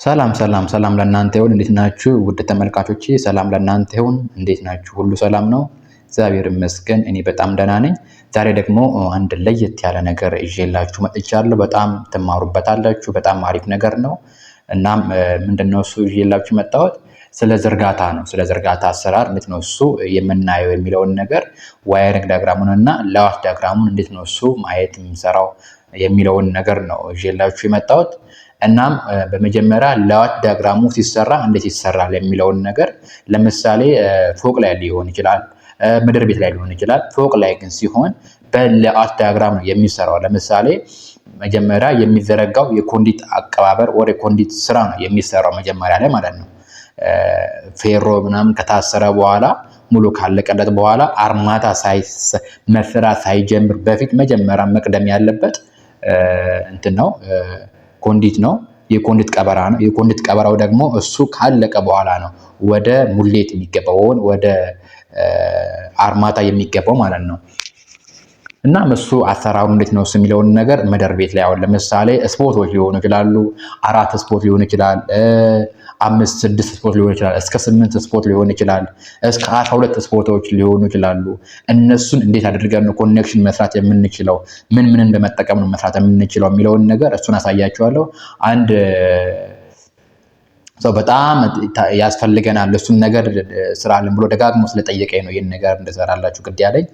ሰላም ለእናንተ ይሁን። እንዴት ናችሁ ውድ ተመልካቾቼ? ሰላም ለእናንተ ይሁን። እንዴት ናችሁ? ሁሉ ሰላም ነው? እግዚአብሔር ይመስገን እኔ በጣም ደህና ነኝ። ዛሬ ደግሞ አንድ ለየት ያለ ነገር ይዤላችሁ መጥቻለሁ። በጣም ትማሩበታላችሁ። በጣም አሪፍ ነገር ነው። እናም ምንድነው እሱ ይዤላችሁ መጣሁት? ስለ ዝርጋታ ነው። ስለ ዝርጋታ አሰራር እንዴት ነው እሱ የምናየው የሚለውን ነገር ዋየሪንግ ዲያግራሙን እና ላውት ዲያግራሙን እንዴት ነው እሱ ማየት የምንሰራው የሚለውን ነገር ነው ይዤላችሁ የመጣሁት። እናም በመጀመሪያ ላውት ዲያግራሙ ሲሰራ እንዴት ይሰራል የሚለውን ነገር ለምሳሌ ፎቅ ላይ ሊሆን ይችላል፣ ምድር ቤት ላይ ሊሆን ይችላል። ፎቅ ላይ ግን ሲሆን በላውት ዲያግራም ነው የሚሰራው። ለምሳሌ መጀመሪያ የሚዘረጋው የኮንዲት አቀባበር ወደ ኮንዲት ስራ ነው የሚሰራው መጀመሪያ ላይ ማለት ነው። ፌሮ ምናምን ከታሰረ በኋላ ሙሉ ካለቀለት በኋላ አርማታ መስራት ሳይጀምር በፊት መጀመሪያ መቅደም ያለበት እንትን ነው ኮንዲት ነው። የኮንዲት ቀበራ ነው። የኮንዲት ቀበራው ደግሞ እሱ ካለቀ በኋላ ነው ወደ ሙሌት የሚገባው ወደ አርማታ የሚገባው ማለት ነው። እና እሱ አሰራሩ እንዴት ነው የሚለውን ነገር ምድር ቤት ላይ አሁን ለምሳሌ ስፖቶች ሊሆኑ ይችላሉ። 4 ስፖት ሊሆን ይችላል፣ 5 6 ስፖት ሊሆን ይችላል፣ እስከ 8 ስፖት ሊሆን ይችላል፣ እስከ 12 ስፖቶች ሊሆኑ ይችላሉ። እነሱን እንዴት አድርገን ነው ኮኔክሽን መስራት የምንችለው፣ ምን እንደመጠቀም ነው መስራት የምንችለው የሚለውን ነገር እሱን አሳያችኋለሁ። አንድ ሰው በጣም ያስፈልገናል እሱን ነገር ስራልን ብሎ ደጋግሞ ስለጠየቀኝ ነው ይሄን ነገር እንደሰራላችሁ ግድ ያለኝ።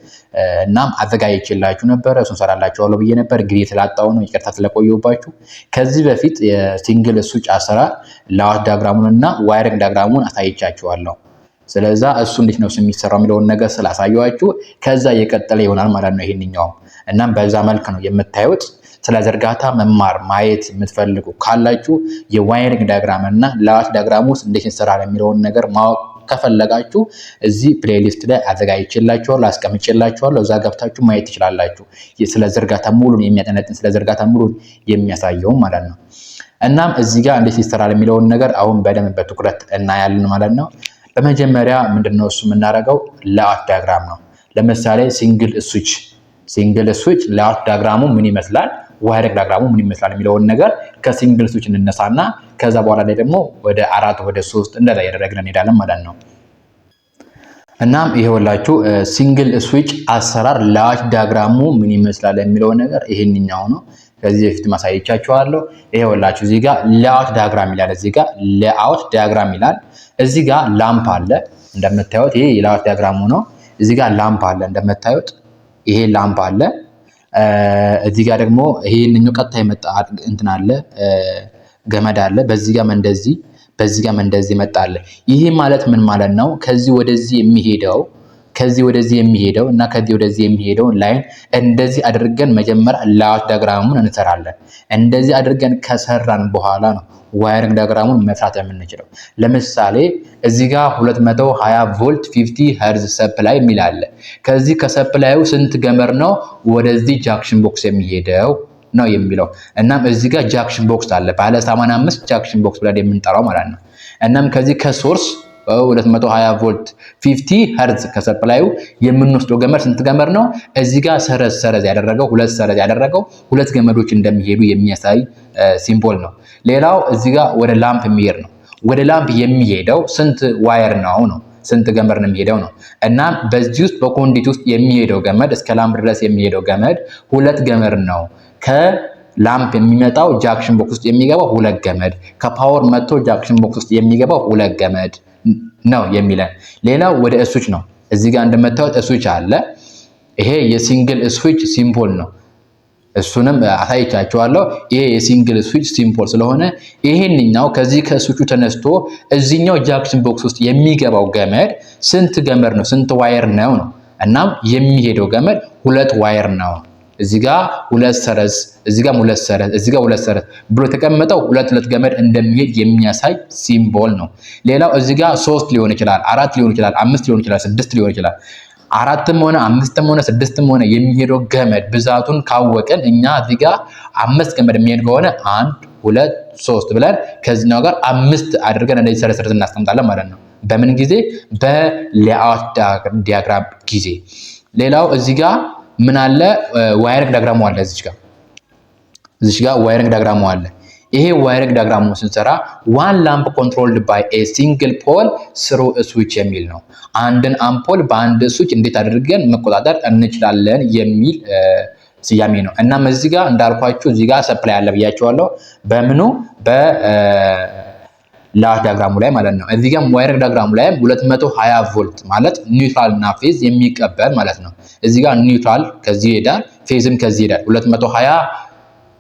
እናም አዘጋጅቼላችሁ ነበር፣ እሱን ሰራላችኋለሁ ብዬ ነበር፣ ጊዜ ስላጣው ነው ይቅርታ ስለቆየሁባችሁ። ከዚህ በፊት የሲንግል ስዊች አሰራር ላውት ዲያግራሙን እና ዋየሪንግ ዲያግራሙን አሳይቻችኋለሁ። ስለዛ እሱ እንዴት ነው የሚሰራው የሚለውን ነገር ስላሳየኋችሁ ከዛ የቀጠለ ይሆናል ማለት ነው ይሄንኛው። እናም በዛ መልክ ነው የምታዩት። ስለ ዝርጋታ መማር ማየት የምትፈልጉ ካላችሁ የዋየሪንግ ዲያግራም እና ላውት ዲያግራም ውስጥ እንዴት ይሰራል የሚለውን ነገር ማወቅ ከፈለጋችሁ እዚህ ፕሌሊስት ላይ አዘጋጅቼላችኋለሁ፣ አስቀምጬላችኋለሁ። እዛ ገብታችሁ ማየት ትችላላችሁ። ስለ ዝርጋታ ሙሉን የሚያጠነጥን ስለ ዝርጋታ ሙሉን የሚያሳየው ማለት ነው። እናም እዚህ ጋር እንዴት ይሰራል የሚለውን ነገር አሁን በደንብ በትኩረት እናያለን ማለት ነው። በመጀመሪያ ምንድነው እሱ የምናደርገው ላውት ዲያግራም ነው። ለምሳሌ ሲንግል ስዊች ላውት ዲያግራሙ ምን ይመስላል፣ ዋየሪንግ ዲያግራሙ ምን ይመስላል የሚለውን ነገር ከሲንግል ስዊች እንነሳና ከዛ በኋላ ላይ ደግሞ ወደ 4 ወደ 3 እንደዛ ያደረግን እንሄዳለን ማለት ነው። እናም ይሄውላችሁ ሲንግል ስዊች አሰራር ላውት ዲያግራሙ ምን ይመስላል የሚለው ነገር ይሄንኛው ነው። ከዚህ በፊት ማሳየቻችኋለሁ። ይሄውላችሁ እዚህ ጋር ላውት ዲያግራም ይላል፣ እዚህ ጋር ላውት ዲያግራም ይላል። እዚህ ጋር ላምፕ አለ እንደምታዩት፣ ይሄ የላውት ዲያግራሙ ነው። እዚህ ጋር ላምፕ አለ እንደምታዩት፣ ይሄ ላምፕ አለ። እዚህ ጋር ደግሞ ይሄንኛው ቀጥታ የመጣ እንትን አለ ገመድ አለ። በዚህ ጋር እንደዚህ በዚህ ጋር እንደዚህ መጣለ። ይሄ ማለት ምን ማለት ነው? ከዚህ ወደዚህ የሚሄደው እና ከዚህ ወደዚህ የሚሄደው ላይን እንደዚህ አድርገን መጀመሪያ ላውት ዲያግራሙን እንሰራለን። እንደዚህ አድርገን ከሰራን በኋላ ነው ዋየሪንግ ዲያግራሙን መስራት የምንችለው። ለምሳሌ እዚህ ጋር 220 ቮልት 50 ሄርዝ ሰፕላይ የሚል አለ። ከዚህ ከሰፕላዩ ስንት ገመድ ነው ወደዚህ ጃክሽን ቦክስ የሚሄደው ነው የሚለው። እናም እዚህ ጋር ጃክሽን ቦክስ አለ፣ ባለ 85 ጃክሽን ቦክስ ብለን የምንጠራው ማለት ነው። እናም ከዚህ ከሶርስ 220 ቮልት 50 ሄርዝ ከሰፕላዩ የምንወስደው ገመድ ስንት ገመድ ነው? እዚህ ጋር ሰረዝ ያደረገው 2 ሰረዝ ያደረገው 2 ገመዶች እንደሚሄዱ የሚያሳይ ሲምቦል ነው። ሌላው እዚህ ጋር ወደ ላምፕ የሚሄድ ነው። ወደ ላምፕ የሚሄደው ስንት ዋየር ነው ስንት ገመድ ነው የሚሄደው ነው። እና በዚህ ውስጥ በኮንዲት ውስጥ የሚሄደው ገመድ እስከ ላምፕ ድረስ የሚሄደው ገመድ 2 ገመድ ነው። ከላምፕ የሚመጣው ጃክሽን ቦክስ ውስጥ የሚገባው 2 ገመድ፣ ከፓወር መጥቶ ጃክሽን ቦክስ ውስጥ የሚገባው 2 ገመድ ነው የሚለን። ሌላው ወደ ስዊች ነው። እዚህ ጋር እንደምታዩት ስዊች አለ። ይሄ የሲንግል ስዊች ሲምቦል ነው። እሱንም አሳይቻችኋለሁ። ይሄ የሲንግል ስዊች ሲምቦል ስለሆነ ይሄንኛው ከዚህ ከስዊቹ ተነስቶ እዚህኛው ጃክሽን ቦክስ ውስጥ የሚገባው ገመድ ስንት ገመድ ነው ስንት ዋየር ነው። እናም የሚሄደው ገመድ 2 ዋየር ነው። እዚህ ጋር 2 ሰረዝ፣ እዚህ ጋር 2 ሰረዝ፣ እዚህ ጋር 2 ሰረዝ ብሎ የተቀመጠው 2 ገመድ እንደሚሄድ የሚያሳይ ሲምቦል ነው። ሌላው እዚህ ጋር 3 ሊሆን ይችላል፣ 4 ሊሆን ይችላል፣ 5 ሊሆን ይችላል፣ 6 ሊሆን ይችላል። 4ም ሆነ 5ም ሆነ 6ም ሆነ የሚሄደው ገመድ ብዛቱን ካወቅን እኛ እዚህ ጋር 5 ገመድ የሚሄድ ከሆነ 1 2 3 ብለን ከዚህኛው ጋር 5 አድርገን እንደዚህ ሰረዝ እናስቀምጣለን ማለት ነው። በምን ጊዜ? በላውት ዲያግራም ጊዜ። ሌላው እዚህ ጋር ምን አለ? ዋየሪንግ ዲያግራሙ አለ። እዚህ ጋር ዋየሪንግ ዲያግራሙ አለ። ይሄ ዋይሪንግ ዲያግራሙ ስንሰራ ዋን ላምፕ ኮንትሮልድ ባይ ኤ ሲንግል ፖል ስሩ ስዊች የሚል ነው። አንድን አምፖል በአንድ ስዊች እንዴት አድርገን መቆጣጠር እንችላለን የሚል ስያሜ ነው። እናም እዚህ ጋር እንዳልኳችሁ እዚህ ጋር ሰፕላይ አለ ብያችኋለሁ። በምኑ በላሽ ዲያግራሙ ላይ ማለት ነው። እዚህ ጋር ዋይሪንግ ዲያግራሙ ላይ 220 ቮልት ማለት ኒውትራል እና ፌዝ የሚቀበል ማለት ነው። እዚህ ጋር ኒውትራል ከዚህ ይሄዳል፣ ፌዝም ከዚህ ይሄዳል። 220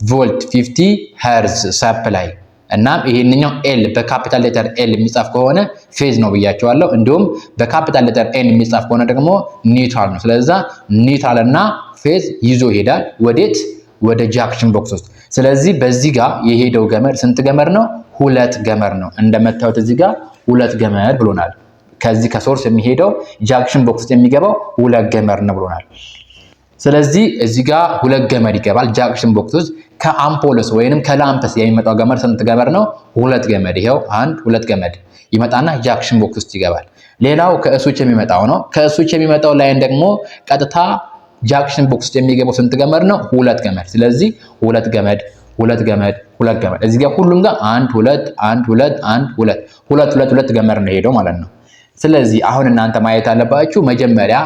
ቮልት 50 ሄርዝ ሰፕላይ እና ይሄንኛው ኤል በካፒታል ሌተር ኤል የሚጻፍ ከሆነ ፌዝ ነው ብያቸዋለሁ። እንዲሁም በካፒታል ሌተር ኤን የሚጻፍ ከሆነ ደግሞ ኒውትራል ነው። ስለዚህ ኒውትራል እና ፌዝ ይዞ ይሄዳል ወዴት? ወደ ጃንክሽን ቦክስ ውስጥ። ስለዚህ በዚህ ጋር የሄደው ገመድ ስንት ገመድ ነው? 2 ገመድ ነው። እንደምታዩት እዚህ ጋር 2 ገመድ ብሎናል። ከዚህ ከሶርስ የሚሄደው ጃንክሽን ቦክስ ውስጥ የሚገባው 2 ገመድ ነው ብሎናል። ስለዚህ እዚህ ጋር 2 ገመድ ይገባል ጃንክሽን ቦክስ ውስጥ። ከአምፖልስ ወይንም ከላምፕስ የሚመጣው ገመድ ስንት ገመድ ነው? 2 ገመድ። ይሄው 2 ገመድ ይመጣና ጃንክሽን ቦክስ ውስጥ ይገባል። ሌላው ከስዊች የሚመጣው ነው። ከስዊች የሚመጣው ላይን ደግሞ ቀጥታ ጃንክሽን ቦክስ ውስጥ የሚገባው ስንት ገመድ ነው? 2 ገመድ። ስለዚህ 2 ገመድ 2 ገመድ 2 ገመድ። እዚህ ጋር ሁሉም ጋር 1 2 1 2 1 2 2 2 2 ገመድ ነው ሄደው ማለት ነው። ስለዚህ አሁን እናንተ ማየት አለባችሁ መጀመሪያ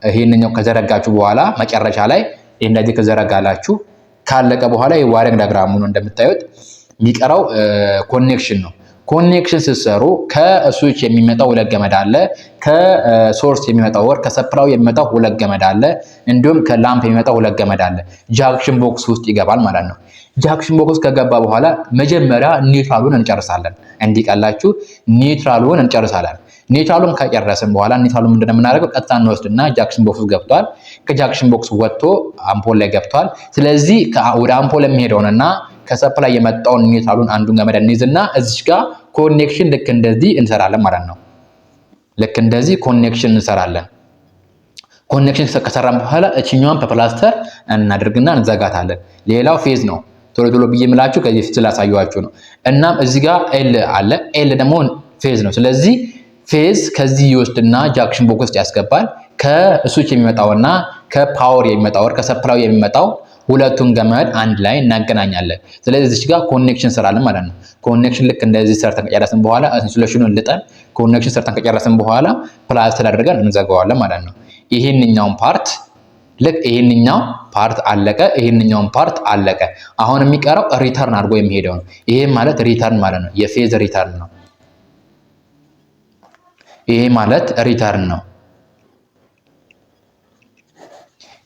ይሄንኛው ከዘረጋችሁ በኋላ መጨረሻ ላይ እንደዚህ ከዘረጋላችሁ ካለቀ በኋላ የዋይሪንግ ዲያግራሙ ነው እንደምታዩት። የሚቀረው ኮኔክሽን ነው። ኮኔክሽን ስትሰሩ ከስዊች የሚመጣው 2 ገመድ አለ፣ ከሶርስ የሚመጣው ወር ከሰፕላው የሚመጣው 2 ገመድ አለ፣ እንዲሁም ከላምፕ የሚመጣው 2 ገመድ አለ። ጃንክሽን ቦክስ ውስጥ ይገባል ማለት ነው። ጃንክሽን ቦክስ ከገባ በኋላ መጀመሪያ ኒውትራሉን እንጨርሳለን። እንዲቀላችሁ ኒውትራሉን እንጨርሳለን። ኒውትራሉን ከጨረስን በኋላ ኒውትራሉን ምንድነው የምናደርገው? ቀጥታ እንወስድና ጃንክሽን ቦክስ ገብቷል። ከጃንክሽን ቦክስ ወጥቶ አምፖል ላይ ገብቷል። ስለዚህ ወደ አምፖል የሚሄደውንና ከሰፕላይ የመጣውን ኒውትራሉን አንዱን ገመድ እንይዝና እዚህ ጋር ኮኔክሽን ልክ እንደዚህ እንሰራለን ማለት ነው። ልክ እንደዚህ ኮኔክሽን እንሰራለን። ኮኔክሽን ከሰራን በኋላ እቺኛዋን በፕላስተር እናደርግና እንዘጋታለን። ሌላው ፌዝ ነው። ቶሎ ቶሎ ብዬ የምላችሁ ከዚህ ፊት ስላሳየኋችሁ ነው። እናም እዚህ ጋር ኤል አለ። ኤል ደግሞ ፌዝ ነው። ስለዚህ ፌዝ ከዚህ ይወስድና ጃንክሽን ቦክስ ውስጥ ያስገባል። ከስዊች የሚመጣውና ከፓወር የሚመጣው ወር ከሰፕላው የሚመጣው ሁለቱን ገመድ አንድ ላይ እናገናኛለን። ስለዚህ እዚህ ጋር ኮኔክሽን እንሰራለን ማለት ነው። ኮኔክሽን ልክ እንደዚህ ሰርተን ከጨረስን በኋላ ኢንሱሌሽኑን ልጠን ኮኔክሽን ሰርተን ከጨረስን በኋላ ፕላስተር አድርገን እንዘጋዋለን ማለት ነው። ይሄንኛውን ፓርት ልክ ይሄንኛው ፓርት አለቀ፣ ይሄንኛውን ፓርት አለቀ። አሁን የሚቀረው ሪተርን አድርጎ የሚሄደው ነው። ይሄ ማለት ሪተርን ማለት ነው። የፌዝ ሪተርን ነው። ይሄ ማለት ሪተርን ነው።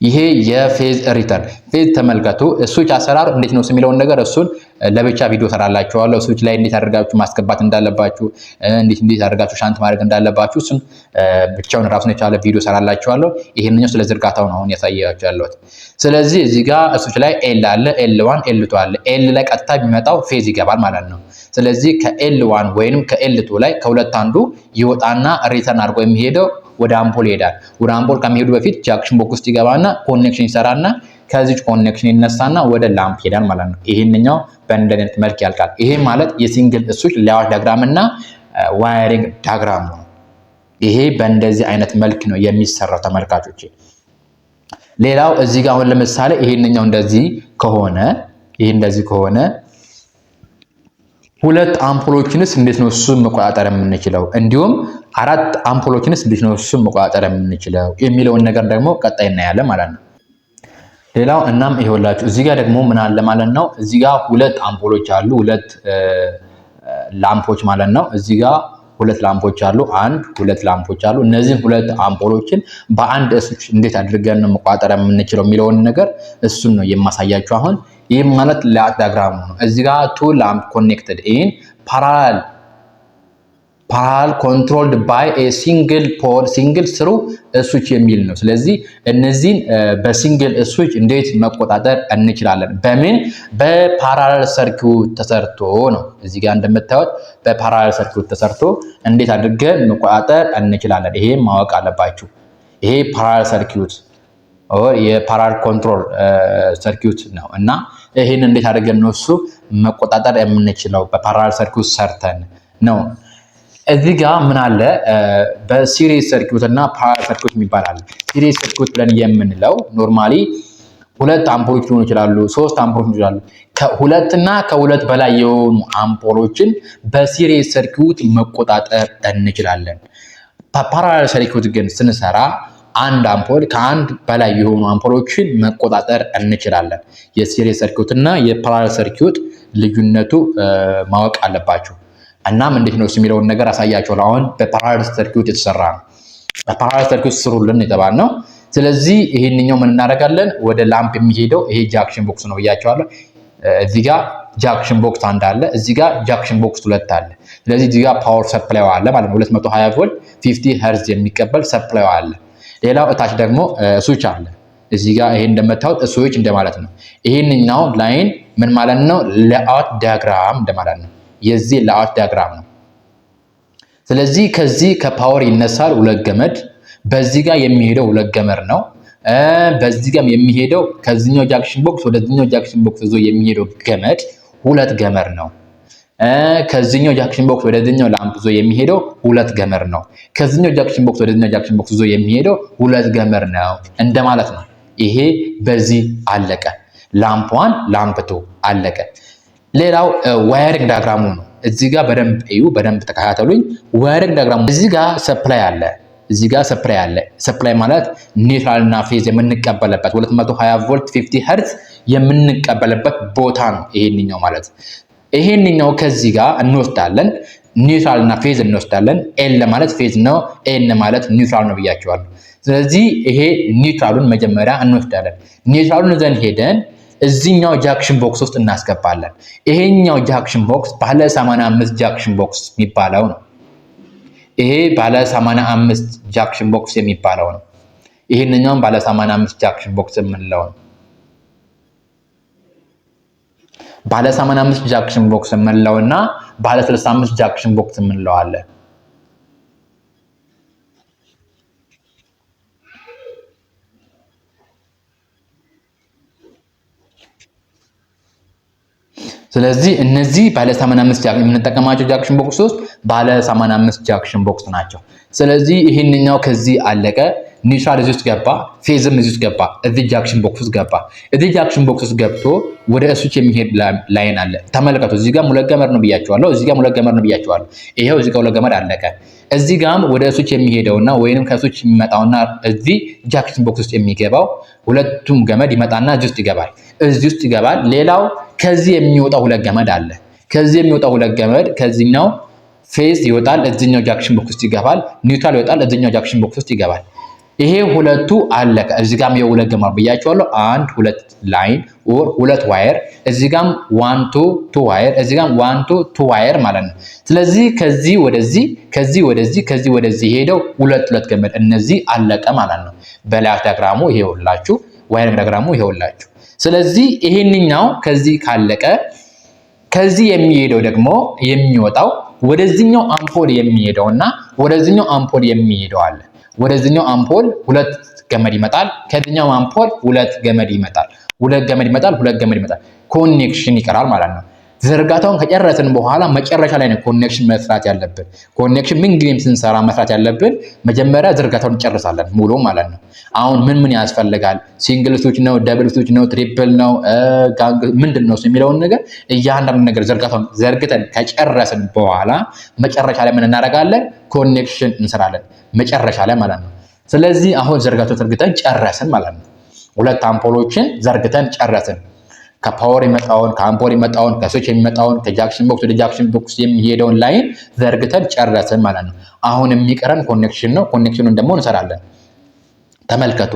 ይሄ የፌዝ ሪተርን ፌዝ ተመልከቱ። ስዊች አሰራር እንዴት ነው የሚለውን ነገር እሱን ለብቻ ቪዲዮ ሰራላችኋለሁ። ስዊች ላይ እንዴት አድርጋችሁ ማስገባት እንዳለባችሁ፣ እንዴት አድርጋችሁ ሻንት ማድረግ እንዳለባችሁ እሱን ብቻውን ራሱን የቻለ ቪዲዮ ሰራላችኋለሁ። ይሄንኛው ስለ ዝርጋታው ነው አሁን ያሳያችሁ ያለሁት። ስለዚህ እዚህ ጋር ስዊች ላይ ኤል አለ፣ ኤል1 ኤል2 አለ። ኤል ላይ ቀጥታ የሚመጣው ፌዝ ይገባል ማለት ነው። ስለዚህ ከኤል1 ወይንም ከኤል2 ላይ ከሁለት አንዱ ይወጣና ሪተርን አድርጎ የሚሄደው ወደ አምፖል ይሄዳል። ወደ አምፖል ከመሄዱ በፊት ጃንክሽን ቦክስ ውስጥ ይገባና ኮኔክሽን ይሰራና ከዚህ ኮኔክሽን ይነሳና ወደ ላምፕ ይሄዳል ማለት ነው። ይሄንኛው በእንደዚህ አይነት መልክ ያልቃል። ይሄ ማለት የሲንግል ስዊች ሌያውት ዲያግራም እና ዋይሪንግ ዲያግራም ነው። ይሄ በእንደዚህ አይነት መልክ ነው የሚሰራው ተመልካቾች። ሌላው እዚህ ጋር አሁን ለምሳሌ ይሄንኛው እንደዚህ ከሆነ ይሄ እንደዚህ ከሆነ ሁለት አምፖሎችንስ እንዴት ነው እሱን መቆጣጠር የምንችለው? እንዲሁም 4 አምፖሎችንስ እንዴት ነው እሱን መቆጣጠር የምንችለው የሚለውን ነገር ደግሞ ቀጣይ እናያለን ማለት ነው። ሌላው እናም ይኸውላችሁ እዚህ ጋር ደግሞ ምን አለ ማለት ነው። እዚህ ጋር 2 አምፖሎች አሉ፣ 2 ላምፖች ማለት ነው። እዚህ ጋር 2 ላምፖች አሉ፣ 2 ላምፖች አሉ። እነዚህን 2 አምፖሎችን በአንድ ስዊች እንዴት አድርገን ነው መቆጣጠር የምንችለው የሚለውን ነገር እሱን ነው የማሳያችሁ አሁን። ይህ ማለት ሌያውት ዲያግራሙ ነው። እዚህ ጋር 2 ላምፕ ኮኔክትድ ኢን ፓራላል ኮንትሮልድ ባይ ኤ ሲንግል ፖል ሲንግል ስሩ ስዊች የሚል ነው። ስለዚህ እነዚህን በሲንግል ስዊች እንዴት መቆጣጠር እንችላለን? በምን በፓራላል ሰርኪዩት ተሰርቶ ነው። እዚህ ጋር እንደምታዩት በፓራላል ሰርኪዩት ተሰርቶ እንዴት አድርገን መቆጣጠር እንችላለን? ይሄ ማወቅ አለባችሁ። ይሄ ፓራላል ሰርኪዩት የፓራላል ኮንትሮል ሰርኪዩት ነው እና ይሄን እንዴት አድርገን ነው እሱ መቆጣጠር የምንችለው? በፓራላል ሰርኪዩት ሰርተን ነው። እዚህ ጋር ምን አለ? በሲሪስ ሰርኪዩት እና ፓራላል ሰርኪዩት የሚባል አለ። ሲሪስ ሰርኪዩት ብለን የምንለው ኖርማሊ ሁለት አምፖሎች ሊሆኑ ይችላሉ፣ ሶስት አምፖሎች ሊሆኑ ይችላሉ። ከሁለትና ከሁለት በላይ የሆኑ አምፖሎችን በሲሪየስ ሰርኪዩት መቆጣጠር እንችላለን። በፓራላል ሰርኪዩት ግን ስንሰራ አንድ አምፖል ከአንድ በላይ የሆኑ አምፖሎችን መቆጣጠር እንችላለን። የሲሪየስ ሰርኪዩት እና የፓራላል ሰርኪዩት ልዩነቱ ማወቅ አለባችሁ። እናም እንዴት ነው የሚለውን ነገር አሳያችኋለሁ። አሁን በፓራላል ሰርኪዩት የተሰራ ነው። በፓራላል ሰርኪዩት ስሩልን የተባልነው። ስለዚህ ይሄንኛው ምን እናደርጋለን? ወደ ላምፕ የሚሄደው ይሄ ጃክሽን ቦክስ ነው ብያቸዋለሁ። እዚህ ጋር ጃክሽን ቦክስ አንድ አለ፣ እዚህ ጋር ጃክሽን ቦክስ ሁለት አለ። ስለዚህ እዚህ ጋር ፓወር ሰፕላይ አለ ማለት ነው። 220 ቮልት 50 ሄርዝ የሚቀበል ሰፕላይ አለ። ሌላው እታች ደግሞ ስዊች አለ። እዚህ ጋር ይሄን እንደምታዩት ስዊች እንደማለት ነው። ይሄንኛው ላይን ምን ማለት ነው? ሌአውት ዲያግራም እንደማለት ነው። የዚህ ሌአውት ዲያግራም ነው። ስለዚህ ከዚህ ከፓወር ይነሳል ሁለት ገመድ፣ በዚህ ጋር የሚሄደው ሁለት ገመድ ነው። በዚህ ጋር የሚሄደው ከዚህኛው ጃክሽን ቦክስ ወደዚህኛው ጃክሽን ቦክስ ይዞ የሚሄደው ገመድ ሁለት ገመድ ነው። ከዚህኛው ጃክሽን ቦክስ ወደዚህኛው ላምፕ ይዞ የሚሄደው ሁለት ገመድ ነው። ከዚህኛው ጃክሽን ቦክስ ወደዚህኛው ጃክሽን ቦክስ ይዞ የሚሄደው ሁለት ገመድ ነው እንደማለት ነው። ይሄ በዚህ አለቀ። ላምፕ 1 ላምፕ 2 አለቀ። ሌላው ዋየሪንግ ዲያግራሙ ነው። እዚህ ጋር በደንብ እዩ፣ በደንብ ተከታተሉኝ። ዋየሪንግ ዲያግራሙ እዚህ ጋር ሰፕላይ አለ፣ እዚህ ጋር ሰፕላይ አለ። ሰፕላይ ማለት ኒውትራል እና ፌዝ የምንቀበልበት 220 ቮልት 50 ሄርዝ የምንቀበልበት ቦታ ነው ይሄንኛው ማለት። ይሄንኛው ከዚህ ጋር እንወስዳለን፣ ኒውትራል እና ፌዝ እንወስዳለን። ኤል ማለት ፌዝ ነው፣ ኤን ማለት ኒውትራል ነው ብያቸዋለሁ። ስለዚህ ይሄ ኒውትራሉን መጀመሪያ እንወስዳለን። ኒውትራሉን ዘንድ ሄደን እዚህኛው ጃክሽን ቦክስ ውስጥ እናስገባለን። ይሄኛው ጃክሽን ቦክስ ባለ 85 ጃክሽን ቦክስ የሚባለው ነው። ይሄ ባለ 85 ጃክሽን ቦክስ የሚባለው ነው። ይሄንኛውም ባለ 85 ጃክሽን ቦክስ የምንለው ነው። ባለ 85 ጃክሽን ቦክስ የምንለውና ባለ 65 ጃክሽን ቦክስ የምንለው አለ። ስለዚህ እነዚህ ባለ 85 የምንጠቀማቸው ጃክሽን ቦክስ ውስጥ ባለ 85 ጃክሽን ቦክስ ናቸው። ስለዚህ ይሄንኛው ከዚህ አለቀ። ኒውትራል እዚህ ውስጥ ገባ፣ ፌዝም እዚህ ውስጥ ገባ፣ እዚህ ጃክሽን ቦክስ ውስጥ ገባ። እዚህ ጃክሽን ቦክስ ውስጥ ገብቶ ወደ ስዊች የሚሄድ ላይን አለ። ተመልከቱ፣ እዚህ ጋር ሁለት ገመድ ነው ብያቸዋለሁ፣ እዚህ ጋር ሁለት ገመድ ነው ብያቸዋለሁ። ይሄው እዚህ ጋር ሁለት ገመድ አለቀ። እዚህ ጋርም ወደ ስዊች የሚሄደውና ወይንም ከስዊች የሚመጣውና እዚህ ጃክሽን ቦክስ ውስጥ የሚገባው ሁለቱም ገመድ ይመጣና እዚህ ውስጥ ይገባል፣ እዚህ ውስጥ ይገባል። ሌላው ከዚህ የሚወጣው ሁለት ገመድ አለ። ከዚህ የሚወጣው ሁለት ገመድ ከዚህኛው ፌዝ ይወጣል፣ እዚህኛው ጃክሽን ቦክስ ውስጥ ይገባል። ኒውትራል ይወጣል፣ እዚህኛው ጃክሽን ቦክስ ውስጥ ይገባል። ይሄ ሁለቱ አለቀ። እዚህ ጋርም የሁለት ገመድ ብያቸዋለሁ። አንድ ሁለት ላይን ኦር ሁለት ዋየር፣ እዚህ ጋርም 1 2 2 ዋየር፣ እዚህ ጋርም 1 2 2 ዋየር ማለት ነው። ስለዚህ ከዚህ ወደዚህ፣ ከዚህ ወደዚህ፣ ከዚህ ወደዚህ ሄደው ሁለት ሁለት ገመድ፣ እነዚህ አለቀ ማለት ነው። በላይት ዲያግራሙ ይሄውላችሁ፣ ዋየሪንግ ዲያግራሙ ይሄውላችሁ። ስለዚህ ይሄንኛው ከዚህ ካለቀ ከዚህ የሚሄደው ደግሞ የሚወጣው ወደዚህኛው አምፖል የሚሄደውና ወደዚህኛው አምፖል የሚሄደው አለ። ወደዚህኛው አምፖል ሁለት ገመድ ይመጣል፣ ከዚህኛው አምፖል ሁለት ገመድ ይመጣል፣ ሁለት ገመድ ይመጣል፣ ሁለት ገመድ ይመጣል። ኮኔክሽን ይቀራል ማለት ነው። ዝርጋታውን ከጨረስን በኋላ መጨረሻ ላይ ነው ኮኔክሽን መስራት ያለብን። ኮኔክሽን ምን ጊዜም ስንሰራ መስራት ያለብን መጀመሪያ ዝርጋታውን እንጨርሳለን ሙሉ ማለት ነው። አሁን ምን ያስፈልጋል? ሲንግል ስዊች ነው፣ ደብል ስዊች ነው፣ ትሪፕል ነው፣ ምንድን ነው የሚለውን ነገር እያንዳንዱ ነገር ዝርጋታውን ዘርግተን ከጨረስን በኋላ መጨረሻ ላይ ምን እናደርጋለን? ኮኔክሽን እንሰራለን መጨረሻ ላይ ማለት ነው። ስለዚህ አሁን ዝርጋታውን ዘርግተን ጨረስን ማለት ነው። ሁለት አምፖሎችን ዘርግተን ጨረስን። ከፓወር የሚመጣውን፣ ከአምፖል የሚመጣውን፣ ከስዊች የሚመጣውን፣ ከጃክሽን ቦክስ ወደ ጃክሽን ቦክስ የሚሄደውን ላይን ዘርግተን ጨረስን ማለት ነው። አሁን የሚቀረን ኮኔክሽን ነው። ኮኔክሽኑን ደግሞ እንሰራለን። ተመልከቱ።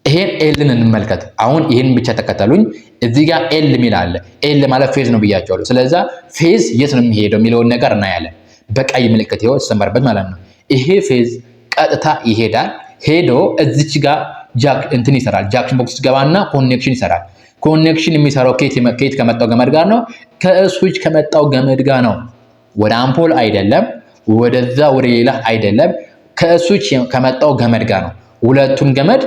ይሄን ኤልን እንመልከት። አሁን ይሄን ብቻ ተከተሉኝ። እዚህ ጋር ኤል ሚል አለ። ኤል ማለት ፌዝ ነው ብያቸዋለሁ። ስለዛ ፌዝ የት ነው የሚሄደው የሚለውን ነገር እናያለን። በቀይ ምልክት ይኸው ተሰመረበት ማለት ነው። ይሄ ፌዝ ቀጥታ ይሄዳል። ሄዶ እዚች ጋር እንትን ይሰራል። ጃክሽን ቦክስ ገባና ኮኔክሽን ይሰራል። ኮኔክሽን የሚሰራው ከየት ከመጣው ገመድ ጋር ነው? ከስዊች ከመጣው ገመድ ጋር ነው። ወደ አምፖል አይደለም፣ ወደዛ ወደ ሌላ አይደለም። ከስዊች ከመጣው ገመድ ጋር ነው። ሁለቱን ገመድ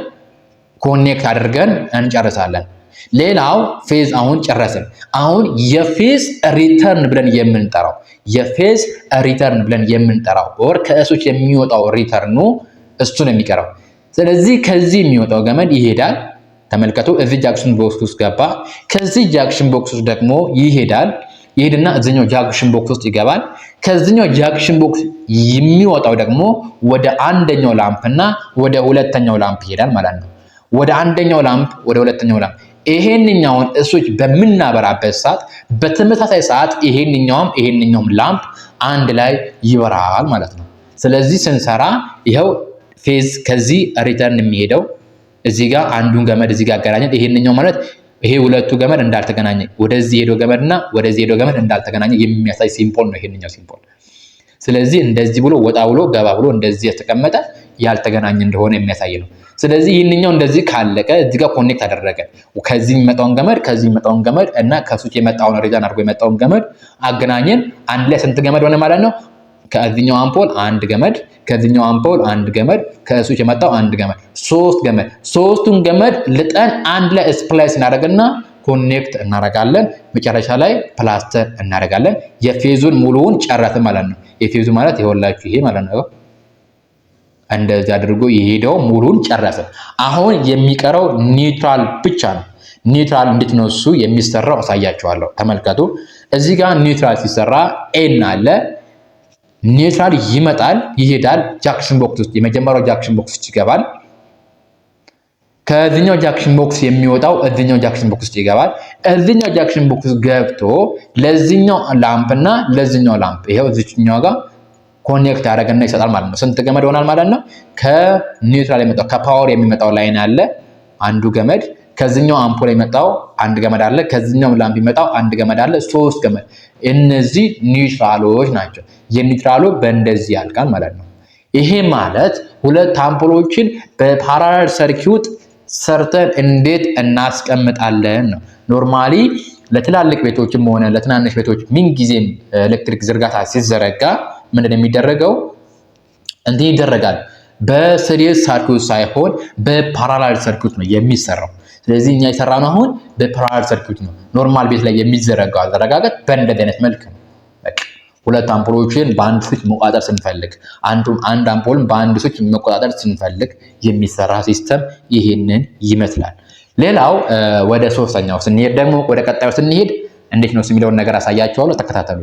ኮኔክት አድርገን እንጨርሳለን። ሌላው ፌዝ አሁን ጨረስን። አሁን የፌዝ ሪተርን ብለን የምንጠራው ኦር ከስዊች የሚወጣው ሪተርኑ እሱ ነው የሚቀረው። ስለዚህ ከዚህ የሚወጣው ገመድ ይሄዳል። ተመልከቱ። እዚህ ጃንክሽን ቦክስ ውስጥ ገባ። ከዚህ ጃንክሽን ቦክስ ውስጥ ደግሞ ይሄድና እዚህኛው ጃንክሽን ቦክስ ውስጥ ይገባል። ከዚህኛው ጃንክሽን ቦክስ የሚወጣው ደግሞ ወደ አንደኛው ላምፕ እና ወደ ሁለተኛው ላምፕ ይሄዳል ማለት ነው። ወደ አንደኛው ላምፕ ወደ ሁለተኛው ላምፕ ይሄንኛውን እሱች በምናበራበት ሰዓት በተመሳሳይ ሰዓት ይሄንኛውም ላምፕ አንድ ላይ ይበራል ማለት ነው። ስለዚህ ስንሰራ ይሄው ፌዝ ከዚህ ሪተርን የሚሄደው እዚህ ጋር አንዱን ገመድ እዚህ ጋር አገናኘን። ይሄንኛው ማለት ይሄ ሁለቱ ገመድ እንዳልተገናኘ ወደዚህ ሄዶ ገመድና ወደዚህ ሄዶ ገመድ እንዳልተገናኘ የሚያሳይ ሲምቦል ነው ይሄንኛው ሲምቦል። ስለዚህ እንደዚህ ብሎ ወጣ ብሎ ገባ ብሎ እንደዚህ የተቀመጠ ያልተገናኘ እንደሆነ የሚያሳይ ነው። ስለዚህ ይሄንኛው እንደዚህ ካለቀ እዚህ ጋር ኮኔክት አደረገ። ከዚህ የሚመጣውን ገመድ እና ከሱች የመጣውን ሪተርን አድርጎ የመጣውን ገመድ አገናኘን። አንድ ላይ ስንት ገመድ ሆነ ማለት ነው? ከዚህኛው አምፖል አንድ ገመድ፣ ከዚህኛው አምፖል አንድ ገመድ፣ ከሱች የመጣው አንድ ገመድ፣ ሶስት ገመድ። ሶስቱን ገመድ ልጠን አንድ ላይ ስፕላይስ እናደርግና ኮኔክት እናደርጋለን። መጨረሻ ላይ ፕላስተር እናደርጋለን። የፌዙን ሙሉውን ጨረስን ማለት ነው። የፌዙ ማለት ይኸውላችሁ ይሄ ማለት ነው። እንደዚህ አድርጎ የሄደው ሙሉን ጨረስን። አሁን የሚቀረው ኒውትራል ብቻ ነው። ኒውትራል እንዴት ነው እሱ የሚሰራው አሳያችኋለሁ። ተመልከቱ። እዚህ ጋር ኒውትራል ሲሰራ ኤን አለ። ኒውትራል ይመጣል ይሄዳል። ጃንክሽን ቦክስ ውስጥ የመጀመሪያው ጃንክሽን ቦክስ ውስጥ ይገባል። ከዚህኛው ጃንክሽን ቦክስ የሚወጣው እዚህኛው ጃንክሽን ቦክስ ውስጥ ይገባል። እዚህኛው ጃንክሽን ቦክስ ገብቶ ለዚህኛው ላምፕ እና ለዚህኛው ላምፕ ይሄው እዚህኛው ጋር ኮኔክት ያደርግና ይሰጣል ማለት ነው። ስንት ገመድ ይሆናል ማለት ነው? ከኒውትራል የመጣው ከፓወር የሚመጣው ላይን አለ አንዱ ገመድ፣ ከዚህኛው አምፖል የመጣው አንድ ገመድ አለ፣ ከዚህኛው ላምፕ የመጣው አንድ ገመድ አለ፣ ሶስት ገመድ። እነዚህ ኒውትራሎች ናቸው። የኒውትራሉ በእንደዚህ ያልቃል ማለት ነው። ይሄ ማለት ሁለት አምፖሎችን በፓራላል ሰርኪዩት ሰርተን እንዴት እናስቀምጣለን ነው። ኖርማሊ ለትላልቅ ቤቶችም ሆነ ለትናንሽ ቤቶች ምንጊዜም ኤሌክትሪክ ዝርጋታ ሲዘረጋ ምንድነው የሚደረገው? እንዲህ ይደረጋል። በሲሪየስ ሰርኪዩት ሳይሆን በፓራላል ሰርኪዩት ነው የሚሰራው። ስለዚህ እኛ የሰራነው አሁን በፓራላል ሰርኪዩት ነው። ኖርማል ቤት ላይ የሚዘረጋው አዘረጋገጥ በእንደዚህ አይነት መልክ ነው። በቃ ሁለት አምፖሎችን በአንድ ስዊች መቆጣጠር ስንፈልግ፣ አንድ አምፖልን በአንድ ስዊች መቆጣጠር ስንፈልግ የሚሰራ ሲስተም ይሄንን ይመስላል። ሌላው ወደ ሶስተኛው ስንሄድ ደግሞ ወደ ቀጣዩ ስንሄድ እንዴት ነው የሚለውን ነገር አሳያችኋለሁ። ተከታተሉ።